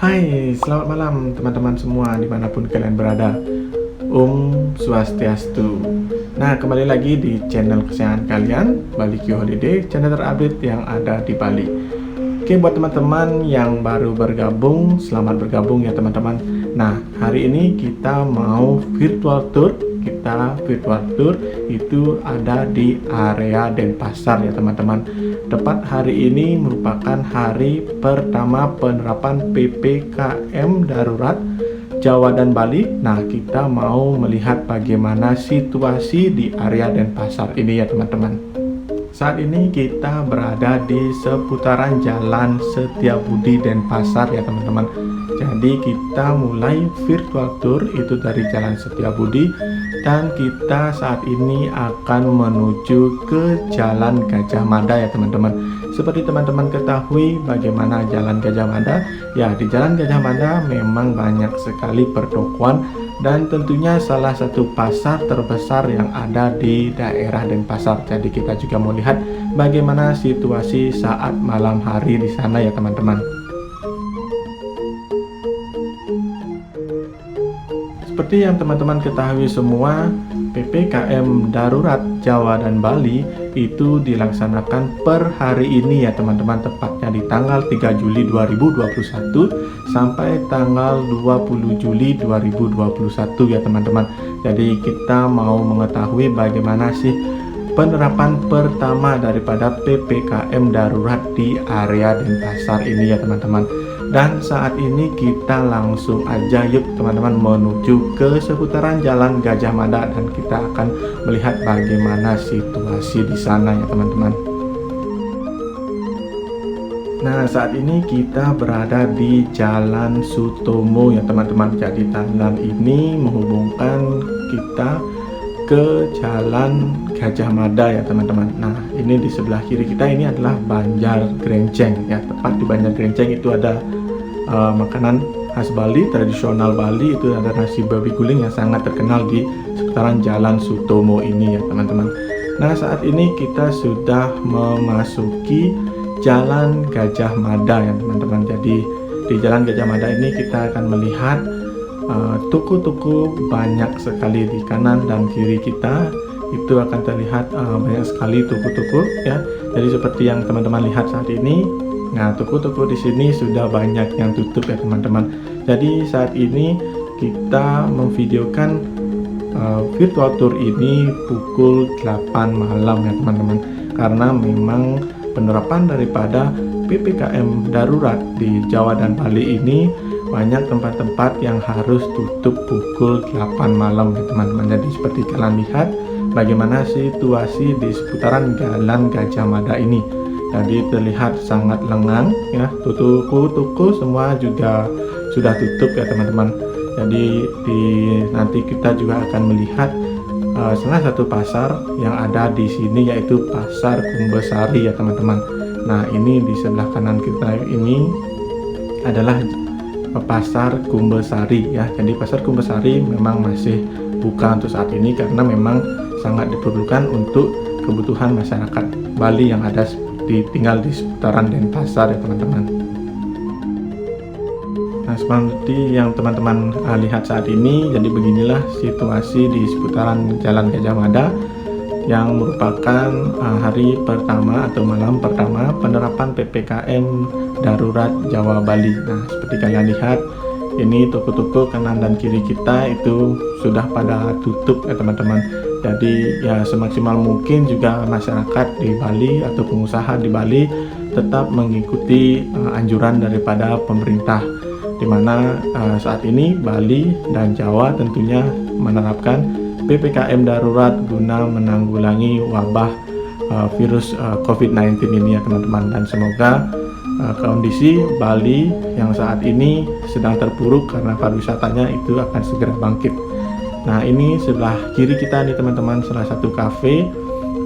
Hai, selamat malam teman-teman semua dimanapun kalian berada. Om Swastiastu. Nah, kembali lagi di channel kesayangan kalian, Bali Q Holiday, channel terupdate yang ada di Bali. Oke, buat teman-teman yang baru bergabung, selamat bergabung ya teman-teman. Nah, hari ini kita mau virtual tour. Kita virtual tour itu ada di area Denpasar ya teman-teman. Tepat hari ini merupakan hari pertama penerapan PPKM darurat Jawa dan Bali. Nah, kita mau melihat bagaimana situasi di area Denpasar ini ya teman-teman. Saat ini kita berada di seputaran Jalan Setiabudi Denpasar ya teman-teman. Jadi kita mulai virtual tour itu dari Jalan Setiabudi dan kita saat ini akan menuju ke Jalan Gajah Mada ya teman-teman. Seperti teman-teman ketahui bagaimana Jalan Gajah Mada, ya di Jalan Gajah Mada memang banyak sekali pertokoan dan tentunya salah satu pasar terbesar yang ada di daerah Denpasar. Jadi kita juga mau lihat bagaimana situasi saat malam hari di sana ya teman-teman. Seperti yang teman-teman ketahui semua, PPKM darurat Jawa dan Bali itu dilaksanakan per hari ini ya teman-teman, tepatnya di tanggal 3 Juli 2021 sampai tanggal 20 Juli 2021 ya teman-teman. Jadi kita mau mengetahui bagaimana sih penerapan pertama daripada PPKM darurat di area Denpasar ini ya teman-teman. Dan saat ini kita langsung aja yuk teman-teman menuju ke seputaran Jalan Gajah Mada dan kita akan melihat bagaimana situasi di sana ya teman-teman. Nah, saat ini kita berada di Jalan Sutomo ya teman-teman. Jadi jalan ini menghubungkan kita ke Jalan Gajah Mada ya teman-teman. Nah, ini di sebelah kiri kita ini adalah Banjar Grenceng ya. Tepat di Banjar Grenceng itu ada makanan khas Bali, tradisional Bali, itu ada nasi babi guling yang sangat terkenal di seputaran Jalan Sutomo ini ya teman-teman. Nah, saat ini kita sudah memasuki Jalan Gajah Mada ya teman-teman. Jadi di Jalan Gajah Mada ini kita akan melihat toko-toko banyak sekali di kanan dan kiri kita. Itu akan terlihat banyak sekali toko-toko ya. Jadi seperti yang teman-teman lihat saat ini. Nah, toko-toko di sini sudah banyak yang tutup ya teman-teman. Jadi saat ini kita memvideokan virtual tour ini pukul 8 malam ya teman-teman. Karena memang penerapan daripada PPKM darurat di Jawa dan Bali ini banyak tempat-tempat yang harus tutup pukul 8 malam ya teman-teman. Jadi seperti kalian lihat bagaimana situasi di seputaran Jalan Gajah Mada ini. Jadi terlihat sangat lengang ya, toko-toko semua juga sudah tutup ya teman-teman. Jadi nanti kita juga akan melihat salah satu pasar yang ada di sini yaitu Pasar Kumbesari ya teman-teman. Nah, ini di sebelah kanan kita ini adalah Pasar Kumbesari ya. Jadi Pasar Kumbesari memang masih buka untuk saat ini karena memang sangat diperlukan untuk kebutuhan masyarakat Bali yang ada tinggal di seputaran Denpasar ya teman-teman. Nah, seperti yang teman-teman lihat saat ini, jadi beginilah situasi di seputaran Jalan Gajah Mada yang merupakan hari pertama atau malam pertama penerapan PPKM darurat Jawa Bali. Nah, seperti kalian lihat ini toko-toko kanan dan kiri kita itu sudah pada tutup ya teman-teman. Jadi ya semaksimal mungkin juga masyarakat di Bali atau pengusaha di Bali tetap mengikuti anjuran daripada pemerintah, di mana saat ini Bali dan Jawa tentunya menerapkan PPKM darurat guna menanggulangi wabah virus COVID-19 ini ya teman-teman. Dan semoga kondisi Bali yang saat ini sedang terpuruk karena pariwisatanya itu akan segera bangkit. Nah, ini sebelah kiri kita nih teman-teman, salah satu kafe.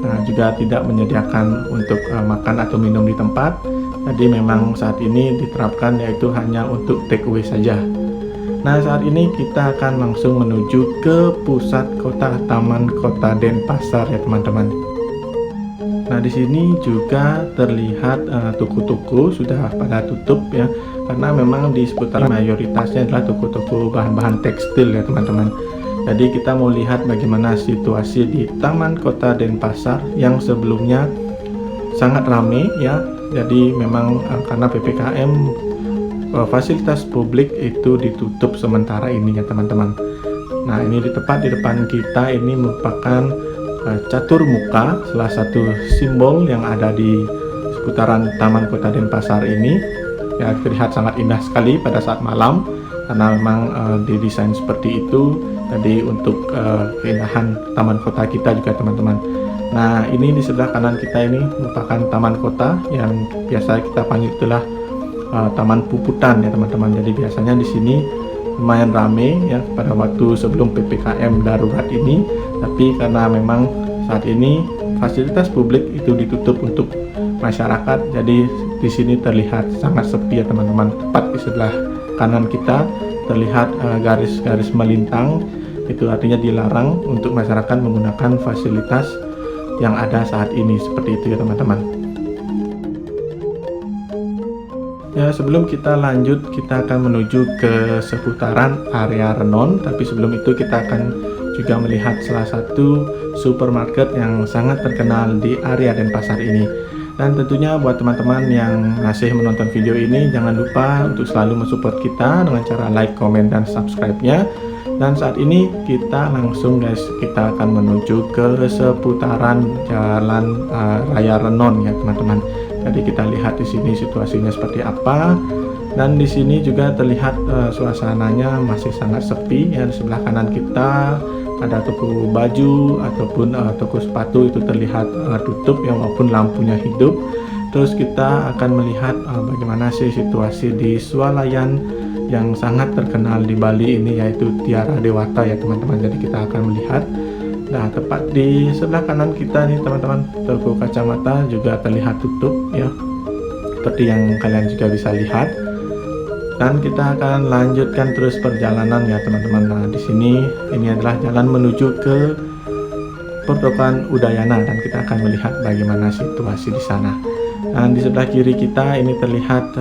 Nah, juga tidak menyediakan untuk makan atau minum di tempat. Jadi memang saat ini diterapkan yaitu hanya untuk take away saja. Nah, saat ini kita akan langsung menuju ke pusat kota Taman Kota Denpasar ya teman-teman. Nah, di sini juga terlihat toko-toko sudah pada tutup ya, karena memang di seputaran mayoritasnya adalah toko-toko bahan-bahan tekstil ya teman-teman. Jadi kita mau lihat bagaimana situasi di Taman Kota Denpasar yang sebelumnya sangat ramai ya. Jadi memang karena PPKM fasilitas publik itu ditutup sementara ini ya teman-teman. Nah, ini tepat di depan kita ini merupakan catur muka, salah satu simbol yang ada di seputaran Taman Kota Denpasar ini. Ya, terlihat sangat indah sekali pada saat malam karena memang didesain seperti itu tadi untuk keindahan taman kota kita juga teman-teman. Nah, ini di sebelah kanan kita ini merupakan taman kota yang biasa kita panggil itulah Taman Puputan ya teman-teman. Jadi biasanya di sini lumayan rame ya pada waktu sebelum PPKM darurat ini, tapi karena memang saat ini fasilitas publik itu ditutup untuk masyarakat, jadi di sini terlihat sangat sepi ya teman-teman. Tepat di sebelah kanan kita terlihat garis-garis melintang, itu artinya dilarang untuk masyarakat menggunakan fasilitas yang ada saat ini, seperti itu ya teman-teman. Ya, sebelum kita lanjut, kita akan menuju ke seputaran area Renon. Tapi sebelum itu kita akan juga melihat salah satu supermarket yang sangat terkenal di area Denpasar ini. Dan tentunya buat teman-teman yang masih menonton video ini, jangan lupa untuk selalu mensupport kita dengan cara like, komen, dan subscribe-nya. Dan saat ini kita langsung guys, kita akan menuju ke seputaran Jalan Raya Renon ya teman-teman. Jadi kita lihat di sini situasinya seperti apa, dan di sini juga terlihat suasananya masih sangat sepi ya. Di sebelah kanan kita ada toko baju ataupun toko sepatu itu terlihat tutup ya, walaupun lampunya hidup. Terus kita akan melihat bagaimana sih situasi di swalayan yang sangat terkenal di Bali ini, yaitu Tiara Dewata ya teman-teman. Jadi kita akan melihat. Nah, tepat di sebelah kanan kita nih teman-teman, toko kacamata juga terlihat tutup ya, seperti yang kalian juga bisa lihat. Dan kita akan lanjutkan terus perjalanan ya teman-teman. Nah, di sini ini adalah jalan menuju ke Pertokohan Udayana, dan kita akan melihat bagaimana situasi di sana. Dan di sebelah kiri kita ini terlihat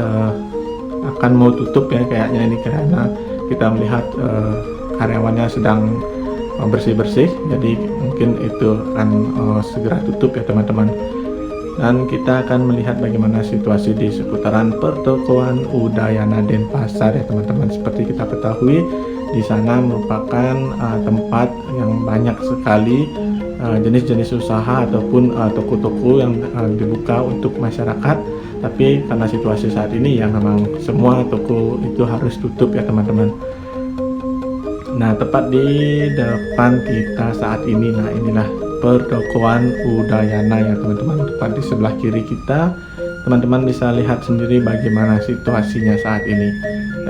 akan mau tutup ya kayaknya ini, karena kita melihat karyawannya sedang bersih-bersih, jadi mungkin itu akan segera tutup ya teman-teman. Dan kita akan melihat bagaimana situasi di seputaran Pertokohan Udayana Denpasar ya teman-teman. Seperti kita ketahui, di sana merupakan tempat yang banyak sekali jenis-jenis usaha ataupun toko-toko yang dibuka untuk masyarakat. Tapi karena situasi saat ini ya memang semua toko itu harus tutup ya teman-teman. Nah, tepat di depan kita saat ini, nah inilah Pertokohan Udayana ya teman-teman. Tepat di sebelah kiri kita, teman-teman bisa lihat sendiri bagaimana situasinya saat ini.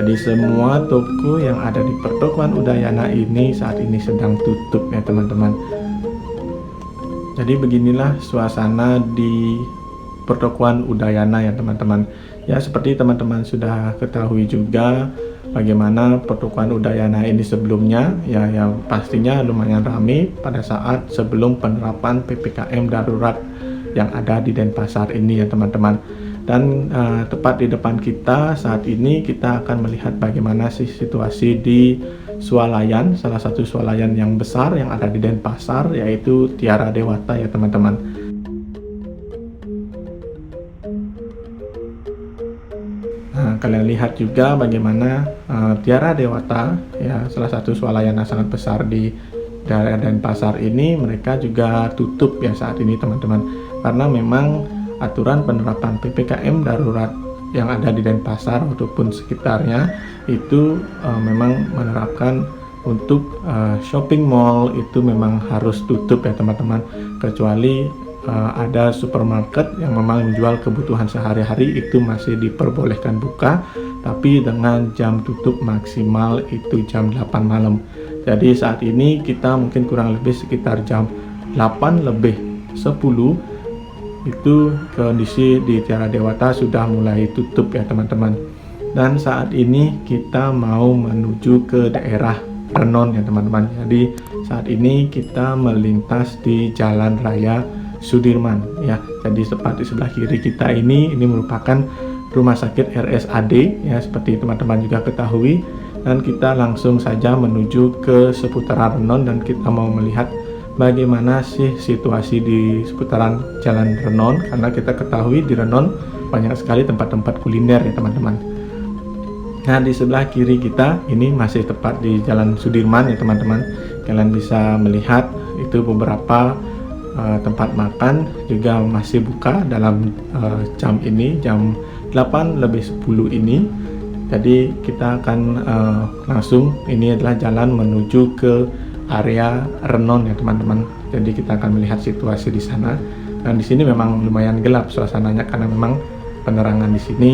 Jadi semua toko yang ada di Pertokohan Udayana ini saat ini sedang tutup ya teman-teman. Jadi beginilah suasana di Pertokohan Udayana ya teman-teman. Ya, seperti teman-teman sudah ketahui juga bagaimana Pertokohan Udayana ini sebelumnya ya, yang pastinya lumayan ramai pada saat sebelum penerapan PPKM darurat yang ada di Denpasar ini ya teman-teman. Dan tepat di depan kita saat ini kita akan melihat bagaimana sih situasi di swalayan, salah satu swalayan yang besar yang ada di Denpasar, yaitu Tiara Dewata ya teman-teman. Nah, kalian lihat juga bagaimana Tiara Dewata ya, salah satu swalayan yang sangat besar di daerah Denpasar ini, mereka juga tutup ya saat ini teman-teman, karena memang aturan penerapan PPKM darurat yang ada di Denpasar ataupun sekitarnya itu memang menerapkan untuk shopping mall itu memang harus tutup ya teman-teman, kecuali ada supermarket yang memang menjual kebutuhan sehari-hari itu masih diperbolehkan buka, tapi dengan jam tutup maksimal itu jam 8 malam. Jadi saat ini kita mungkin kurang lebih sekitar jam 8 lebih 10 itu kondisi di Tiara Dewata sudah mulai tutup ya teman-teman. Dan saat ini kita mau menuju ke daerah Renon ya teman-teman. Jadi saat ini kita melintas di Jalan Raya Sudirman ya. Jadi tepat di sebelah kiri kita ini merupakan Rumah Sakit RSAD ya, seperti teman-teman juga ketahui. Dan kita langsung saja menuju ke seputaran Renon dan kita mau melihat bagaimana sih situasi di seputaran Jalan Renon, karena kita ketahui di Renon banyak sekali tempat-tempat kuliner ya teman-teman. Nah, di sebelah kiri kita ini masih tepat di Jalan Sudirman ya teman-teman. Kalian bisa melihat itu beberapa tempat makan juga masih buka dalam jam ini, jam 8:10 ini. Jadi kita akan langsung, ini adalah jalan menuju ke area Renon ya teman-teman. Jadi kita akan melihat situasi di sana. Dan di sini memang lumayan gelap suasananya karena memang penerangan di sini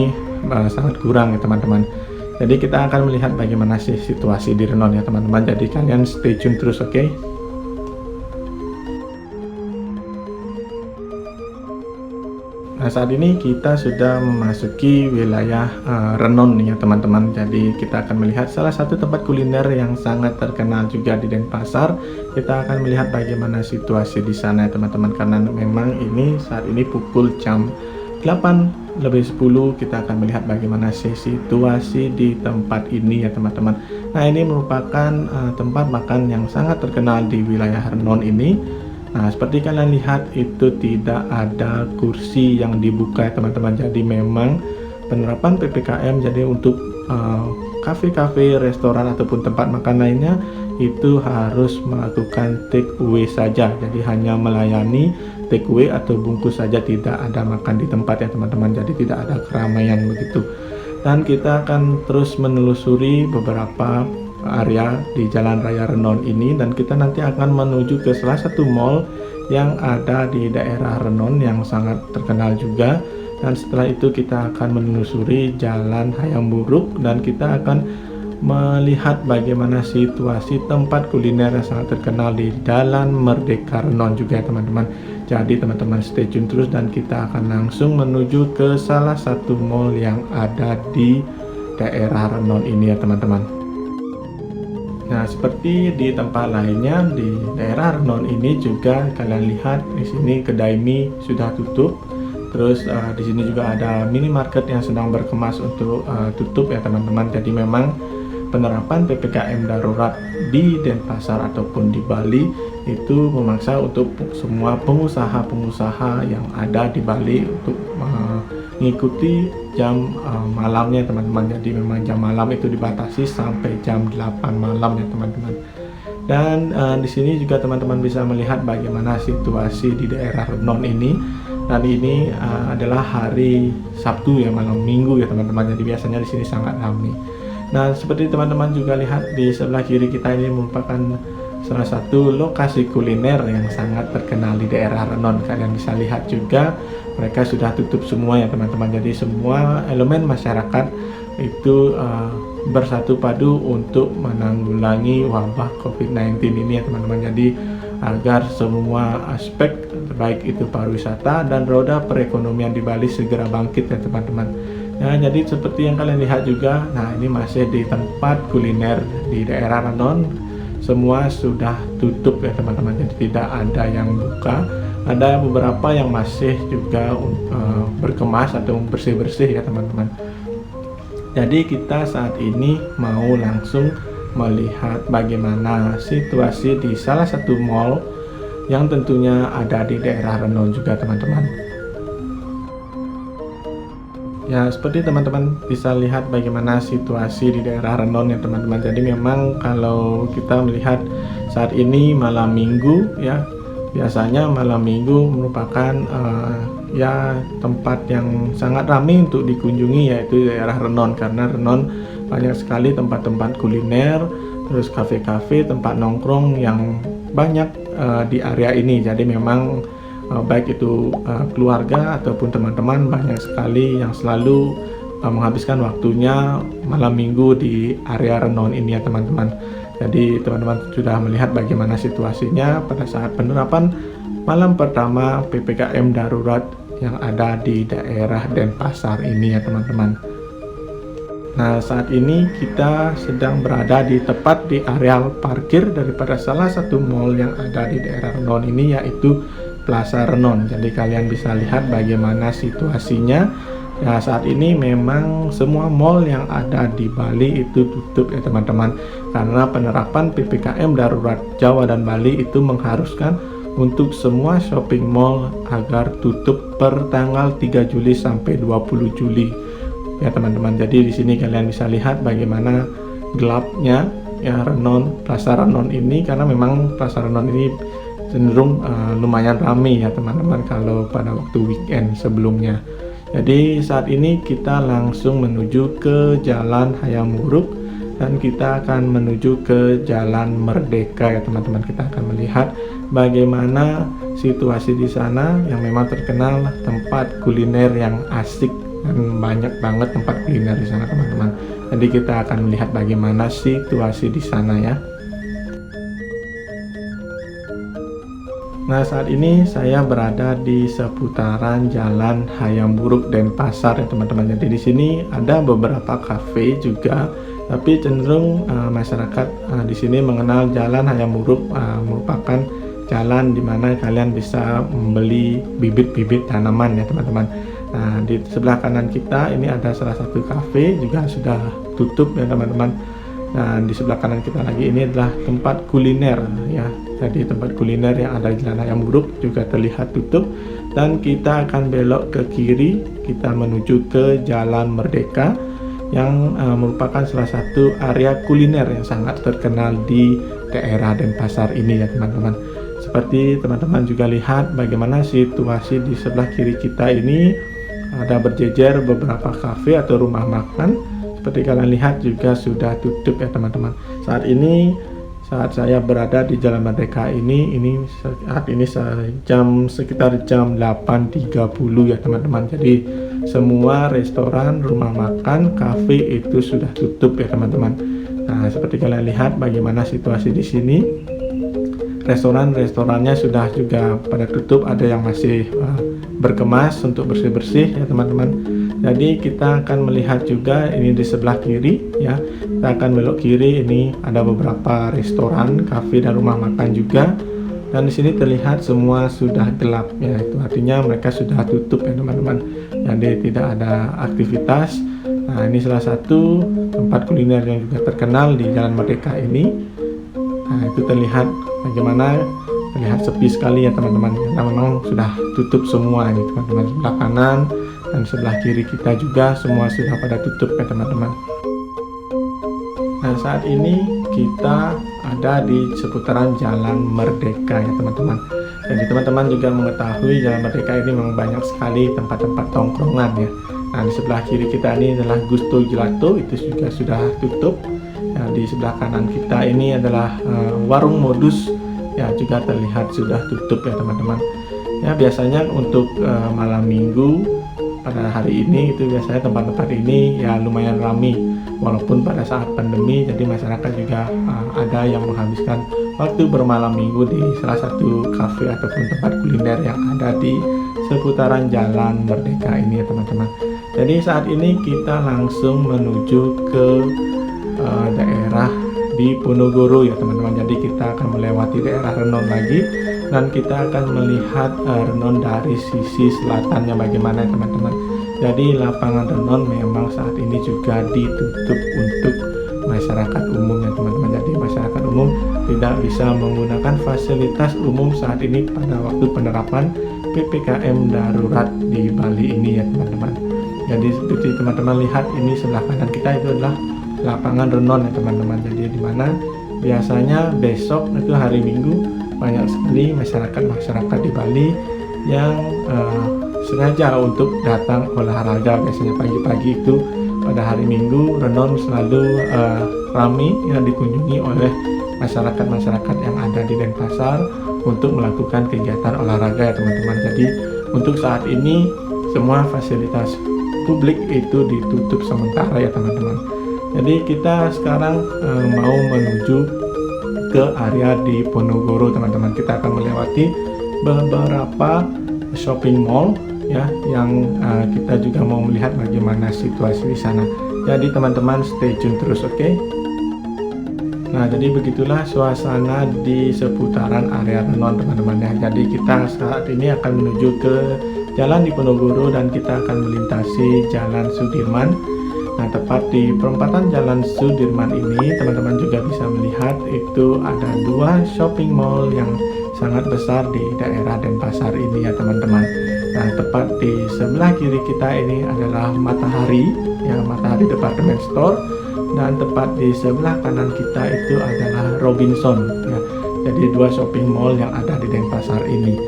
sangat kurang ya teman-teman. Jadi kita akan melihat bagaimana sih situasi di Renon ya teman-teman. Jadi kalian stay tune terus, oke? Nah, saat ini kita sudah memasuki wilayah Renon ya teman-teman. Jadi kita akan melihat salah satu tempat kuliner yang sangat terkenal juga di Denpasar. Kita akan melihat bagaimana situasi di sana ya teman-teman, karena memang ini saat ini pukul jam 8:10. Kita akan melihat bagaimana sih situasi di tempat ini ya teman-teman. Nah, ini merupakan tempat makan yang sangat terkenal di wilayah Renon ini. Nah, seperti kalian lihat itu tidak ada kursi yang dibuka ya teman-teman. Jadi memang penerapan PPKM, jadi untuk kafe-kafe, restoran ataupun tempat makan lainnya itu harus melakukan take away saja. Jadi hanya melayani take away atau bungkus saja, tidak ada makan di tempat ya teman-teman. Jadi tidak ada keramaian begitu. Dan kita akan terus menelusuri beberapa area di Jalan Raya Renon ini, dan kita nanti akan menuju ke salah satu mall yang ada di daerah Renon yang sangat terkenal juga. Dan setelah itu kita akan menelusuri Jalan Hayam Buruk dan kita akan melihat bagaimana situasi tempat kuliner yang sangat terkenal di Jalan Merdeka Renon juga ya teman-teman. Jadi teman-teman stay tune terus dan kita akan langsung menuju ke salah satu mall yang ada di daerah Renon ini ya teman-teman. Nah, seperti di tempat lainnya di daerah Renon ini juga kalian lihat di sini kedai mie sudah tutup. Terus di sini juga ada minimarket yang sedang berkemas untuk tutup ya teman-teman. Jadi memang penerapan PPKM darurat di Denpasar ataupun di Bali itu memaksa untuk semua pengusaha-pengusaha yang ada di Bali untuk mengikuti jam malamnya teman-teman. Jadi memang jam malam itu dibatasi sampai jam 8 malam ya teman-teman. Dan di sini juga teman-teman bisa melihat bagaimana situasi di daerah Renon ini. Dan ini adalah hari Sabtu ya, malam Minggu ya teman-teman. Jadi biasanya di sini sangat ramai. Nah, seperti teman-teman juga lihat di sebelah kiri kita ini merupakan salah satu lokasi kuliner yang sangat terkenal di daerah Renon. Kalian bisa lihat juga mereka sudah tutup semua ya teman-teman. Jadi semua elemen masyarakat itu bersatu padu untuk menanggulangi wabah COVID-19 ini ya teman-teman. Jadi agar semua aspek baik itu pariwisata dan roda perekonomian di Bali segera bangkit ya teman-teman. Nah, jadi seperti yang kalian lihat juga, nah ini masih di tempat kuliner di daerah Renon, semua sudah tutup ya teman-teman. Jadi tidak ada yang buka. Ada beberapa yang masih juga berkemas atau bersih-bersih ya teman-teman. Jadi kita saat ini mau langsung melihat bagaimana situasi di salah satu mall yang tentunya ada di daerah Renon juga teman-teman. Ya, seperti teman-teman bisa lihat bagaimana situasi di daerah Renon ya teman-teman. Jadi memang kalau kita melihat saat ini malam Minggu ya, biasanya malam Minggu merupakan ya tempat yang sangat ramai untuk dikunjungi, yaitu daerah Renon, karena Renon banyak sekali tempat-tempat kuliner, terus kafe-kafe, tempat nongkrong yang banyak di area ini. Jadi memang baik itu keluarga ataupun teman-teman banyak sekali yang selalu menghabiskan waktunya malam Minggu di area Renon ini ya teman-teman. Jadi teman-teman sudah melihat bagaimana situasinya pada saat penerapan malam pertama PPKM darurat yang ada di daerah Denpasar ini ya teman-teman. Nah, saat ini kita sedang berada tepat di areal parkir daripada salah satu mall yang ada di daerah Renon ini, yaitu Plaza Renon. Jadi kalian bisa lihat bagaimana situasinya. Nah, saat ini memang semua mall yang ada di Bali itu tutup ya teman-teman, karena penerapan PPKM darurat Jawa dan Bali itu mengharuskan untuk semua shopping mall agar tutup per tanggal 3 Juli sampai 20 Juli ya teman-teman. Jadi di sini kalian bisa lihat bagaimana gelapnya ya Plaza Renon ini, karena memang Plaza Renon ini cenderung lumayan ramai ya teman-teman kalau pada waktu weekend sebelumnya. Jadi saat ini kita langsung menuju ke Jalan Hayam Wuruk dan kita akan menuju ke Jalan Merdeka ya teman-teman. Kita akan melihat bagaimana situasi di sana yang memang terkenal tempat kuliner yang asik dan banyak banget tempat kuliner di sana teman-teman. Jadi kita akan melihat bagaimana situasi di sana ya. Nah, saat ini saya berada di seputaran Jalan Hayam Wuruk Denpasar ya teman-teman. Jadi di sini ada beberapa kafe juga, tapi cenderung masyarakat di sini mengenal Jalan Hayam Wuruk merupakan jalan di mana kalian bisa membeli bibit-bibit tanaman ya teman-teman. Nah, di sebelah kanan kita ini ada salah satu kafe juga sudah tutup ya teman-teman. Nah, di sebelah kanan kita lagi ini adalah tempat kuliner ya. Jadi tempat kuliner yang ada di Jalan Hayam Wuruk juga terlihat tutup, dan kita akan belok ke kiri, kita menuju ke Jalan Merdeka yang merupakan salah satu area kuliner yang sangat terkenal di daerah Denpasar ini ya teman-teman. Seperti teman-teman juga lihat bagaimana situasi di sebelah kiri kita ini, ada berjejer beberapa kafe atau rumah makan. Seperti kalian lihat juga sudah tutup ya teman-teman. Saat saya berada di Jalan Merdeka ini saat ini sekitar jam 8.30 ya teman-teman. Jadi semua restoran, rumah makan, kafe itu sudah tutup ya teman-teman. Nah, seperti kalian lihat bagaimana situasi di sini. Restorannya sudah juga pada tutup, ada yang masih berkemas untuk bersih-bersih ya teman-teman. Jadi kita akan melihat juga ini di sebelah kiri ya. Kita akan belok kiri, ini ada beberapa restoran, kafe dan rumah makan juga. Dan di sini terlihat semua sudah gelap ya. Itu artinya mereka sudah tutup ya teman-teman. Jadi tidak ada aktivitas. Nah, ini salah satu tempat kuliner yang juga terkenal di Jalan Merdeka ini. Nah, itu terlihat bagaimana terlihat sepi sekali ya teman-teman, karena memang sudah tutup semua ini teman-teman. Sebelah kanan dan sebelah kiri kita juga semua sudah pada tutup ya teman-teman. Nah, saat ini kita ada di seputaran Jalan Merdeka ya teman-teman. Jadi teman-teman juga mengetahui Jalan Merdeka ini memang banyak sekali tempat-tempat tongkrongan ya. Nah, di sebelah kiri kita ini adalah Gusto Gelato, itu juga sudah tutup. Nah, di sebelah kanan kita ini adalah Warung Modus ya, juga terlihat sudah tutup ya teman-teman. Ya, biasanya untuk malam minggu pada hari ini itu biasanya tempat-tempat ini ya lumayan ramai, walaupun pada saat pandemi jadi masyarakat juga ada yang menghabiskan waktu bermalam minggu di salah satu kafe ataupun tempat kuliner yang ada di seputaran Jalan Merdeka ini ya teman-teman. Jadi saat ini kita langsung menuju ke daerah di Ponorogo ya teman-teman. Jadi kita akan melewati daerah Renon lagi dan kita akan melihat Renon dari sisi selatannya bagaimana ya teman-teman. Jadi lapangan Renon memang saat ini juga ditutup untuk masyarakat umum ya teman-teman. Jadi masyarakat umum tidak bisa menggunakan fasilitas umum saat ini pada waktu penerapan PPKM darurat di Bali ini ya teman-teman. Jadi seperti teman-teman lihat ini sebelah kanan kita itu adalah lapangan Renon ya teman-teman. Jadi di mana biasanya besok itu hari Minggu banyak sekali masyarakat di Bali yang sengaja untuk datang olahraga. Biasanya pagi-pagi itu pada hari Minggu Renon selalu ramai yang dikunjungi oleh masyarakat yang ada di Denpasar untuk melakukan kegiatan olahraga ya teman-teman. Jadi untuk saat ini semua fasilitas publik itu ditutup sementara ya teman-teman. Jadi kita sekarang mau menuju ke area di Ponorogo teman-teman. Kita akan melewati beberapa shopping mall ya, yang kita juga mau melihat bagaimana situasi di sana. Jadi teman-teman stay tune terus, oke? Nah, jadi begitulah suasana di seputaran area Renon teman-teman ya. Jadi kita saat ini akan menuju ke Jalan Diponegoro dan kita akan melintasi Jalan Sudirman. Nah, tepat di perempatan Jalan Sudirman ini teman-teman juga bisa melihat itu ada dua shopping mall yang sangat besar di daerah Denpasar ini ya teman-teman. Nah, tepat di sebelah kiri kita ini adalah Matahari ya, Matahari Department Store, dan tepat di sebelah kanan kita itu adalah Robinson ya. Jadi dua shopping mall yang ada di Denpasar ini.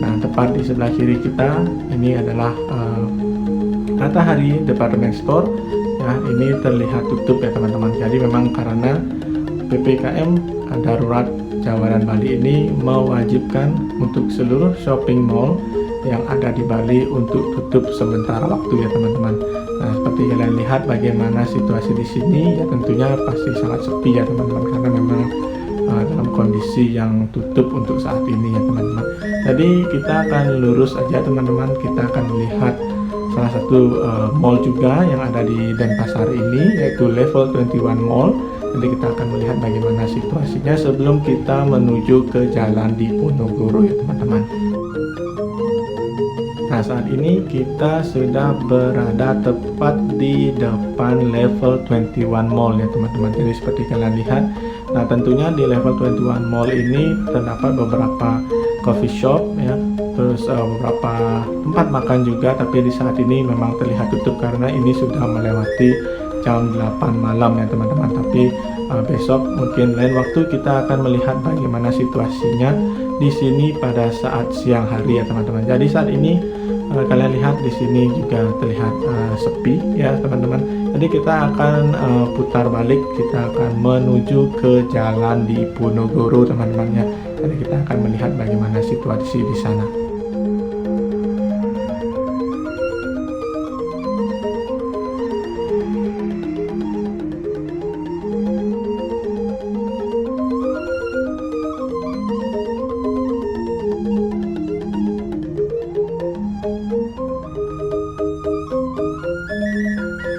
Nah, tepat di sebelah kiri kita ini adalah Matahari Department Store ya. Ini terlihat tutup ya teman-teman. Jadi memang karena PPKM darurat Jawa dan Bali ini mewajibkan untuk seluruh shopping mall yang ada di Bali untuk tutup sementara waktu ya teman-teman. Nah, seperti kalian lihat bagaimana situasi di sini ya, tentunya pasti sangat sepi ya teman-teman, karena memang dalam kondisi yang tutup untuk saat ini ya teman-teman. Jadi kita akan lurus aja teman-teman, kita akan melihat salah satu mall juga yang ada di Denpasar ini, yaitu Level 21 Mall. Nanti kita akan melihat bagaimana situasinya sebelum kita menuju ke Jalan Diponegoro ya teman-teman. Nah, saat ini kita sudah berada tepat di depan Level 21 Mall ya teman-teman. Jadi seperti kalian lihat, nah tentunya di Level 21 Mall ini terdapat beberapa coffee shop ya, terus beberapa tempat makan juga, tapi di saat ini memang terlihat tutup karena ini sudah melewati jam 8 malam ya teman-teman. Tapi besok mungkin lain waktu kita akan melihat bagaimana situasinya di sini pada saat siang hari ya teman-teman. Jadi saat ini kalian lihat di sini juga terlihat sepi ya teman-teman. Jadi kita akan putar balik, kita akan menuju ke Jalan Diponegoro teman-teman ya. Jadi kita akan melihat bagaimana situasi di sana.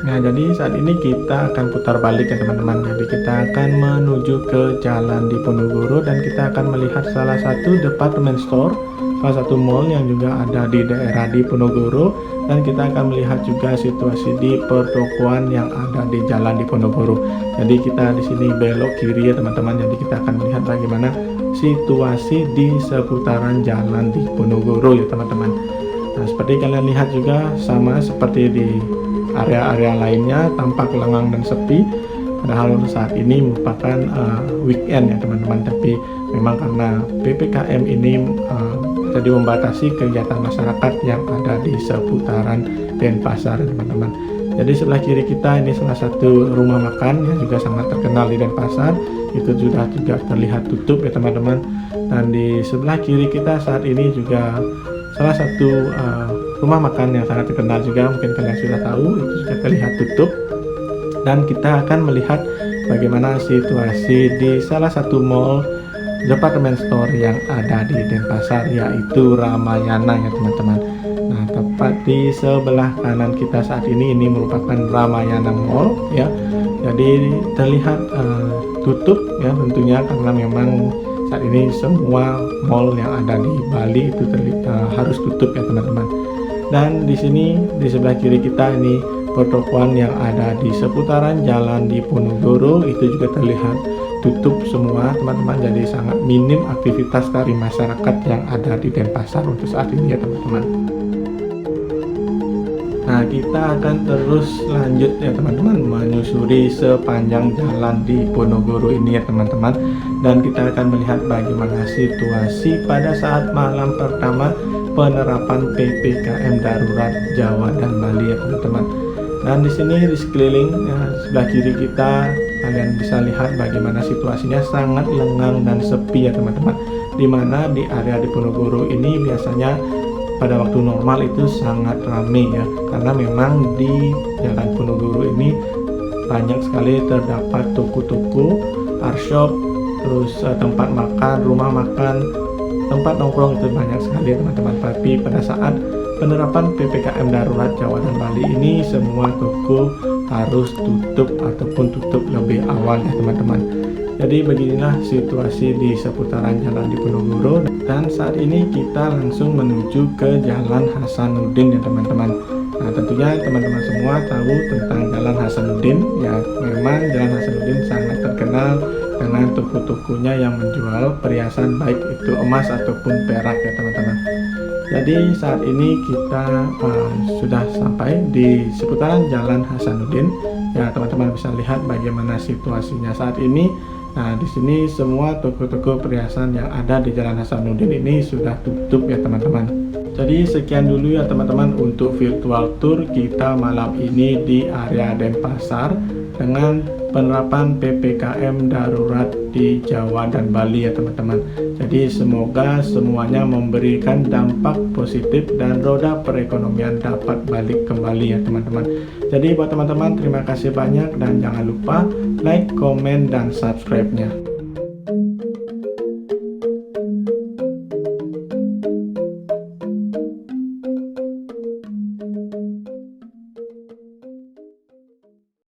Nah, jadi saat ini kita akan putar balik ya teman-teman. Jadi kita akan menuju ke Jalan Diponegoro dan kita akan melihat salah satu department store, salah satu mall yang juga ada di daerah Diponegoro, dan kita akan melihat juga situasi di pertokoan yang ada di Jalan Diponegoro. Jadi kita di sini belok kiri ya teman-teman. Jadi kita akan melihat bagaimana situasi di seputaran Jalan Diponegoro ya teman-teman. Nah, seperti kalian lihat juga sama seperti di area-area lainnya, tampak lengang dan sepi, padahal saat ini merupakan weekend ya teman-teman. Tapi memang karena PPKM ini jadi membatasi kegiatan masyarakat yang ada di seputaran Denpasar teman-teman. Jadi sebelah kiri kita ini salah satu rumah makan yang juga sangat terkenal di Denpasar, itu sudah juga terlihat tutup ya teman-teman. Dan di sebelah kiri kita saat ini juga salah satu rumah makan yang sangat terkenal juga, mungkin kalian sudah tahu, itu sudah terlihat tutup. Dan kita akan melihat bagaimana situasi di salah satu mall department store yang ada di Denpasar, yaitu Ramayana ya teman-teman. Nah, tepat di sebelah kanan kita saat ini merupakan Ramayana Mall ya. Jadi terlihat tutup ya tentunya, karena memang saat ini semua mall yang ada di Bali itu harus tutup ya teman-teman. Dan di sini di sebelah kiri kita ini pertokoan yang ada di seputaran Jalan Diponegoro itu juga terlihat tutup semua teman-teman. Jadi sangat minim aktivitas dari masyarakat yang ada di Denpasar untuk saat ini ya teman-teman. Nah, kita akan terus lanjut ya teman-teman, menyusuri sepanjang Jalan Diponegoro ini ya teman-teman. Dan kita akan melihat bagaimana situasi pada saat malam pertama penerapan PPKM darurat Jawa dan Bali ya teman-teman. Dan di sini di sekeliling ya, sebelah kiri kita kalian bisa lihat bagaimana situasinya sangat lengang dan sepi ya teman-teman. Dimana di area Diponegoro ini biasanya pada waktu normal itu sangat ramai ya, karena memang di Jalan Diponegoro ini banyak sekali terdapat toko-toko, art shop, terus tempat makan, rumah makan, tempat nongkrong itu banyak sekali teman-teman. Tapi pada saat penerapan PPKM darurat Jawa dan Bali ini semua toko harus tutup ataupun tutup lebih awal ya teman-teman. Jadi beginilah situasi di seputaran Jalan Diponegoro, dan saat ini kita langsung menuju ke Jalan Hasanuddin ya teman-teman. Nah, tentunya teman-teman semua tahu tentang Jalan Hasanuddin ya. Memang Jalan Hasanuddin sangat terkenal dengan toko-tokonya yang menjual perhiasan baik itu emas ataupun perak ya teman-teman. Jadi saat ini kita sudah sampai di seputaran Jalan Hasanuddin ya, teman-teman bisa lihat bagaimana situasinya saat ini. Nah, di sini semua toko-toko perhiasan yang ada di Jalan Hasanuddin ini sudah tutup ya teman-teman. Jadi sekian dulu ya teman-teman untuk virtual tour kita malam ini di area Denpasar dengan penerapan PPKM darurat di Jawa dan Bali ya teman-teman. Jadi semoga semuanya memberikan dampak positif dan roda perekonomian dapat balik kembali ya teman-teman. Jadi buat teman-teman terima kasih banyak dan jangan lupa like, komen, dan subscribe-nya.